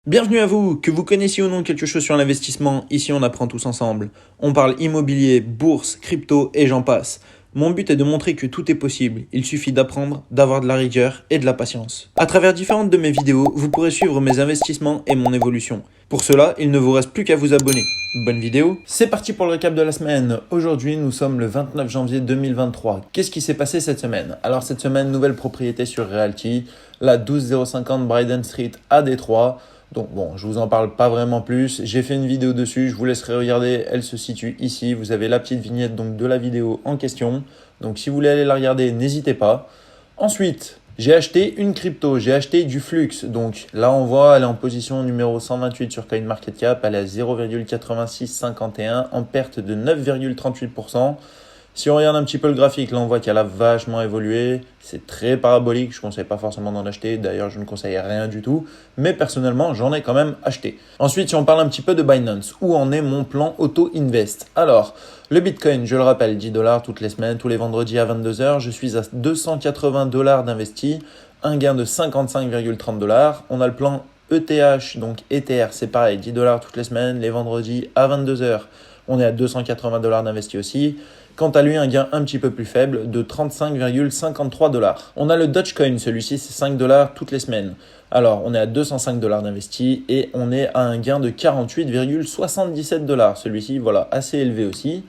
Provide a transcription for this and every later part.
Bienvenue à vous, que vous connaissiez ou non quelque chose sur l'investissement, ici on apprend tous ensemble. On parle immobilier, bourse, crypto et j'en passe. Mon but est de montrer que tout est possible, il suffit d'apprendre, d'avoir de la rigueur et de la patience. À travers différentes de mes vidéos, vous pourrez suivre mes investissements et mon évolution. Pour cela, il ne vous reste plus qu'à vous abonner. Bonne vidéo. C'est parti pour le récap de la semaine. Aujourd'hui, nous sommes le 29 janvier 2023. Qu'est-ce qui s'est passé cette semaine? Alors cette semaine, nouvelle propriété sur Realty, la 12050 Bryden Street à Détroit. Donc bon, je vous en parle pas vraiment plus. J'ai fait une vidéo dessus, je vous laisserai regarder. Elle se situe ici. Vous avez la petite vignette donc de la vidéo en question. Donc si vous voulez aller la regarder, n'hésitez pas. Ensuite, j'ai acheté une crypto, j'ai acheté du Flux. Donc là, on voit, elle est en position numéro 128 sur CoinMarketCap. Elle est à 0,8651 en perte de 9,38%. Si on regarde un petit peu le graphique, là on voit qu'elle a vachement évolué. C'est très parabolique, je ne conseille pas forcément d'en acheter. D'ailleurs, je ne conseille rien du tout. Mais personnellement, j'en ai quand même acheté. Ensuite, si on parle un petit peu de Binance, où en est mon plan Auto Invest? Alors, le Bitcoin, je le rappelle, 10 $ toutes les semaines, tous les vendredis à 22 h. Je suis à 280 $ d'investi, un gain de 55,30 $. On a le plan ETH, donc Ether, c'est pareil, 10 $ toutes les semaines, les vendredis à 22 h. On est à 280 $ d'investi aussi. Quant à lui, un gain un petit peu plus faible de 35,53 $. On a le Dogecoin, celui-ci c'est 5 $ toutes les semaines. Alors on est à 205 $ d'investi et on est à un gain de 48,77 $. Celui-ci, voilà, assez élevé aussi.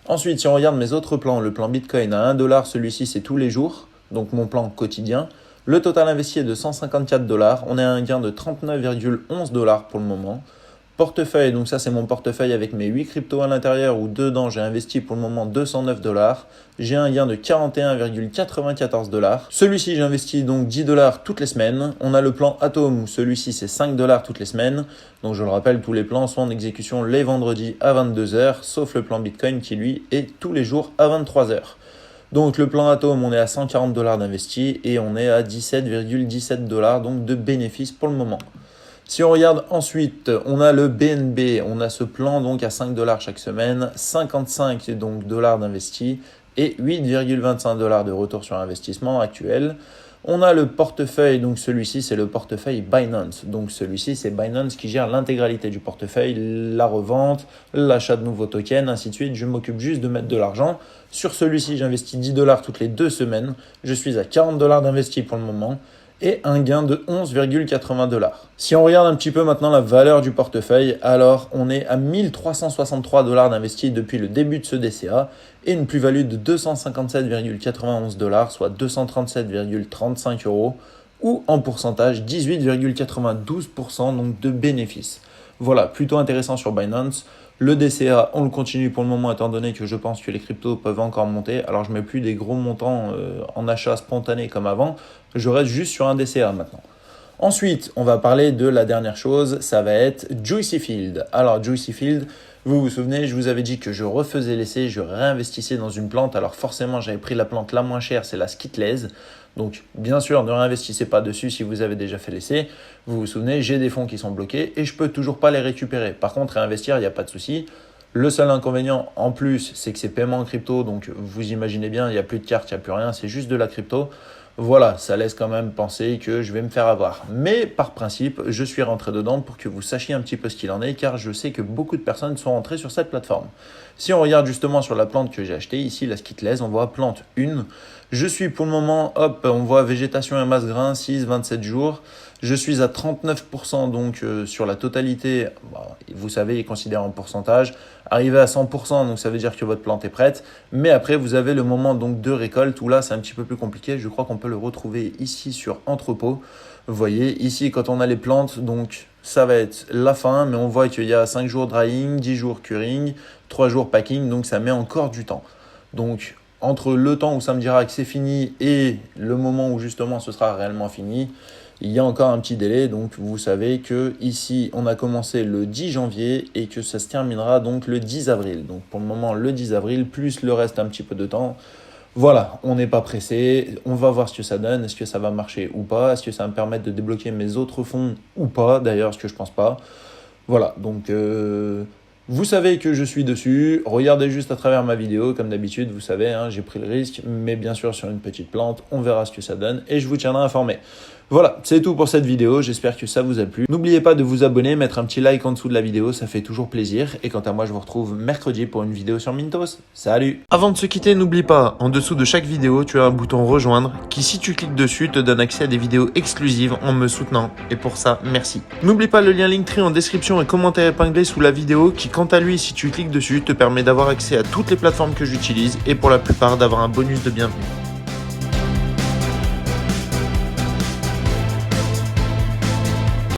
Ensuite, si on regarde mes autres plans, le plan Bitcoin à 1 $, celui-ci c'est tous les jours, donc mon plan quotidien. Le total investi est de 154 $. On est à un gain de 39,11 $ pour le moment. Portefeuille, donc ça c'est mon portefeuille avec mes 8 cryptos à l'intérieur où dedans j'ai investi pour le moment 209 $. J'ai un gain de 41,94 $. Celui-ci j'ai investi donc 10 $ toutes les semaines. On a le plan Atom où celui-ci c'est 5 $ toutes les semaines. Donc je le rappelle, tous les plans sont en exécution les vendredis à 22 h, sauf le plan Bitcoin qui lui est tous les jours à 23 h. Donc le plan Atom, on est à 140 $ d'investi et on est à 17,17 $ donc de bénéfices pour le moment. Si on regarde ensuite, on a le BNB, on a ce plan donc à 5 $ chaque semaine, 55 donc dollars d'investi et 8,25 $ de retour sur investissement actuel. On a le portefeuille, donc celui-ci c'est le portefeuille Binance. Donc celui-ci c'est Binance qui gère l'intégralité du portefeuille, la revente, l'achat de nouveaux tokens, ainsi de suite. Je m'occupe juste de mettre de l'argent. Sur celui-ci j'investis 10 $ toutes les 2 semaines. Je suis à 40 $ d'investi pour le moment et un gain de 11,80 $. Si on regarde un petit peu maintenant la valeur du portefeuille, alors on est à 1363 $ d'investis depuis le début de ce DCA et une plus-value de 257,91 $, soit 237,35 € ou en pourcentage 18,92% donc de bénéfices. Voilà, plutôt intéressant sur Binance. Le DCA, on le continue pour le moment étant donné que je pense que les cryptos peuvent encore monter. Alors je ne mets plus des gros montants en achat spontané comme avant. Je reste juste sur un DCA maintenant. Ensuite, on va parler de la dernière chose, ça va être Juicy Field. Alors Juicy Field, vous vous souvenez, je vous avais dit que je refaisais l'essai, je réinvestissais dans une plante. Alors forcément, j'avais pris la plante la moins chère, c'est la Skittles. Donc bien sûr, ne réinvestissez pas dessus si vous avez déjà fait l'essai. Vous vous souvenez, j'ai des fonds qui sont bloqués et je peux toujours pas les récupérer. Par contre, réinvestir, il n'y a pas de souci. Le seul inconvénient en plus, c'est que c'est paiement en crypto. Donc vous imaginez bien, il n'y a plus de carte, il n'y a plus rien, c'est juste de la crypto. Voilà, ça laisse quand même penser que je vais me faire avoir. Mais par principe, je suis rentré dedans pour que vous sachiez un petit peu ce qu'il en est, car je sais que beaucoup de personnes sont rentrées sur cette plateforme. Si on regarde justement sur la plante que j'ai achetée, ici la Skittles, on voit plante 1. Je suis pour le moment, hop, on voit végétation et masse grain, 6-27 jours. Je suis à 39% donc sur la totalité, vous savez, il considère en pourcentage. Arrivé à 100%, donc ça veut dire que votre plante est prête. Mais après, vous avez le moment donc de récolte où là, c'est un petit peu plus compliqué. Je crois qu'on peut le retrouver ici sur entrepôt. Vous voyez, ici, quand on a les plantes, donc ça va être la fin. Mais on voit qu'il y a 5 jours drying, 10 jours curing, 3 jours packing. Donc ça met encore du temps. Donc entre le temps où ça me dira que c'est fini et le moment où justement ce sera réellement fini, il y a encore un petit délai. Donc vous savez que ici on a commencé le 10 janvier et que ça se terminera donc le 10 avril. Donc pour le moment le 10 avril plus le reste un petit peu de temps. Voilà, on n'est pas pressé, on va voir ce que ça donne, est-ce que ça va marcher ou pas, est-ce que ça va me permettre de débloquer mes autres fonds ou pas, d'ailleurs ce que je pense pas. Voilà, donc vous savez que je suis dessus, regardez juste à travers ma vidéo, comme d'habitude, vous savez, hein, j'ai pris le risque, mais bien sûr sur une petite plante, on verra ce que ça donne et je vous tiendrai informé. Voilà, c'est tout pour cette vidéo, j'espère que ça vous a plu. N'oubliez pas de vous abonner, mettre un petit like en dessous de la vidéo, ça fait toujours plaisir. Et quant à moi, je vous retrouve mercredi pour une vidéo sur Mintos. Salut! Avant de se quitter, n'oublie pas, en dessous de chaque vidéo, tu as un bouton rejoindre qui, si tu cliques dessus, te donne accès à des vidéos exclusives en me soutenant. Et pour ça, merci. N'oublie pas le lien Linktree en description et commentaire épinglé sous la vidéo qui, quant à lui, si tu cliques dessus, te permet d'avoir accès à toutes les plateformes que j'utilise et pour la plupart d'avoir un bonus de bienvenue.